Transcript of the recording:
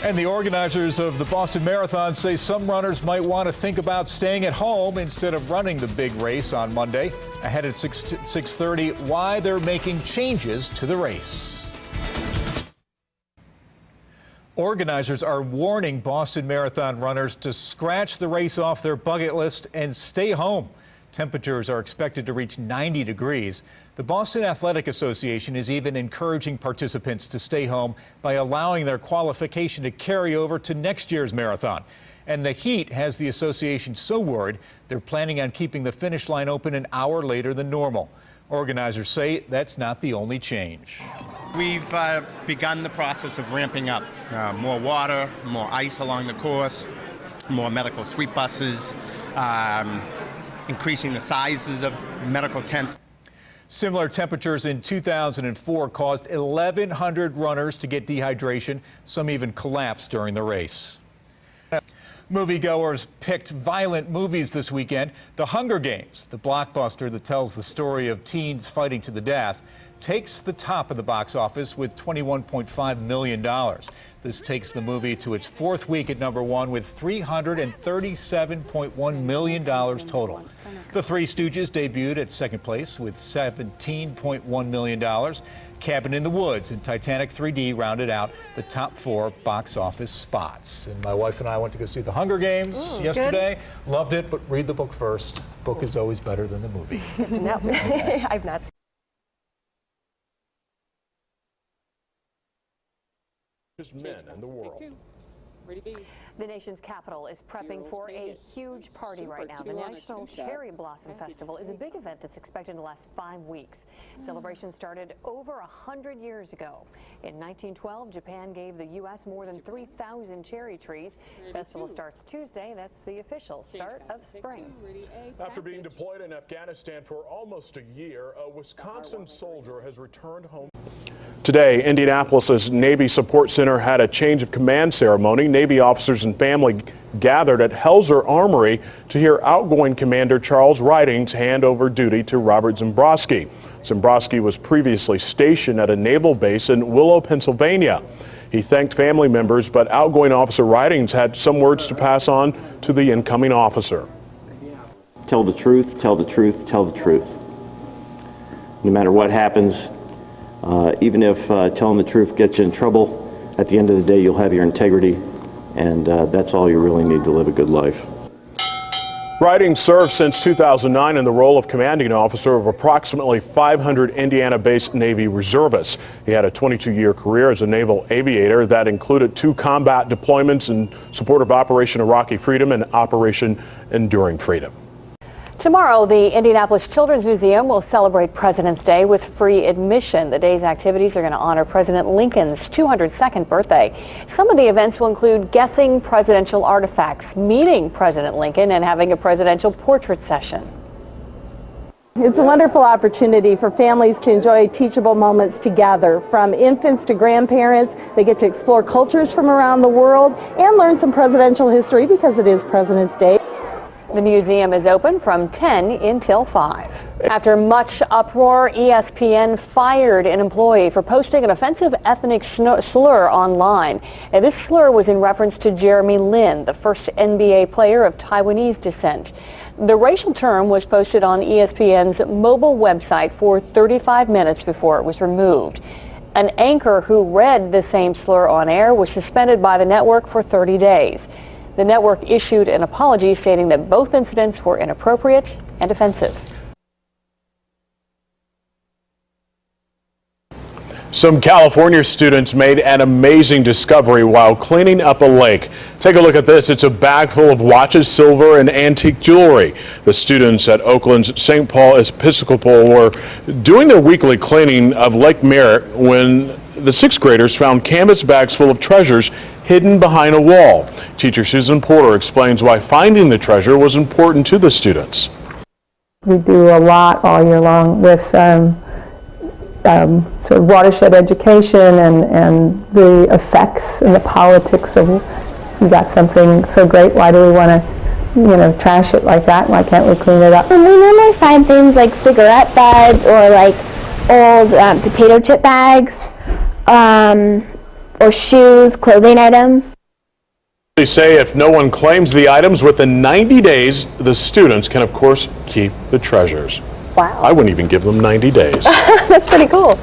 And the organizers of the Boston Marathon say some runners might want to think about staying at home instead of running the big race on Monday. Ahead at 6:30, why they're making changes to the race. Organizers are warning Boston Marathon runners to scratch the race off their bucket list and stay home. Temperatures are expected to reach 90 degrees. The Boston Athletic Association is even encouraging participants to stay home by allowing their qualification to carry over to next year's marathon. And the heat has the association so worried they're planning on keeping the finish line open an hour later than normal. Organizers say that's not the only change. We've begun the process of ramping up. More water, more ice along the course, more medical sweep buses, increasing the sizes of medical tents. Similar temperatures in 2004 caused 1,100 runners to get dehydration. Some even collapsed during the race. Moviegoers picked violent movies this weekend. The Hunger Games, the blockbuster that tells the story of teens fighting to the death, takes the top of the box office with $21.5 million. This takes the movie to its fourth week at #1 with $337.1 million total. The Three Stooges debuted at second place with $17.1 million. Cabin in the Woods and Titanic 3D rounded out the top 4 box office spots. And my wife and I went to go see The Hunger Games yesterday. Good. Loved it, but read the book first. Book is always better than the movie. No, okay. I've not seen men in the world. The nation's capital is prepping for a huge party right now. The National Cherry Blossom Festival is a big event that's expected to last 5 weeks. Celebrations started over 100 years ago. In 1912, Japan gave the U.S. more than 3,000 cherry trees. The festival starts Tuesday. That's the official start of spring. After being deployed in Afghanistan for almost a year, a Wisconsin soldier has returned home. Today, Indianapolis's Navy Support Center had a change of command ceremony. Navy officers and family gathered at Hensel Armory to hear outgoing Commander Charles Ridings hand over duty to Robert Zembrowski. Zembrowski was previously stationed at a naval base in Willow, Pennsylvania. He thanked family members, but outgoing Officer Ridings had some words to pass on to the incoming officer. Tell the truth, tell the truth, tell the truth. No matter what happens, even if telling the truth gets you in trouble, at the end of the day you'll have your integrity, and that's all you really need to live a good life. Ridings served since 2009 in the role of commanding officer of approximately 500 Indiana-based Navy reservists. He had a 22-year career as a naval aviator that included 2 combat deployments in support of Operation Iraqi Freedom and Operation Enduring Freedom. Tomorrow, the Indianapolis Children's Museum will celebrate President's Day with free admission. The day's activities are going to honor President Lincoln's 202nd birthday. Some of the events will include guessing presidential artifacts, meeting President Lincoln, and having a presidential portrait session. It's a wonderful opportunity for families to enjoy teachable moments together. From infants to grandparents, they get to explore cultures from around the world and learn some presidential history because it is President's Day. The museum is open from 10 until 5. After much uproar, ESPN fired an employee for posting an offensive ethnic slur online. And this slur was in reference to Jeremy Lin, the first NBA player of Taiwanese descent. The racial term was posted on ESPN's mobile website for 35 minutes before it was removed. An anchor who read the same slur on air was suspended by the network for 30 days. The network issued an apology stating that both incidents were inappropriate and offensive. Some California students made an amazing discovery while cleaning up a lake. Take a look at this. It's a bag full of watches, silver, and antique jewelry. The students at Oakland's St. Paul Episcopal were doing their weekly cleaning of Lake Merritt when the 6th graders found canvas bags full of treasures hidden behind a wall. Teacher Susan Porter explains why finding the treasure was important to the students. We do a lot all year long with sort of watershed education and the effects and the politics of, we got something so great, why do we want to trash it like that? Why can't we clean it up? And we normally find things like cigarette butts or like old potato chip bags, or shoes, clothing items. They say if no one claims the items within 90 days, the students can, of course, keep the treasures. Wow. I wouldn't even give them 90 days. That's pretty cool.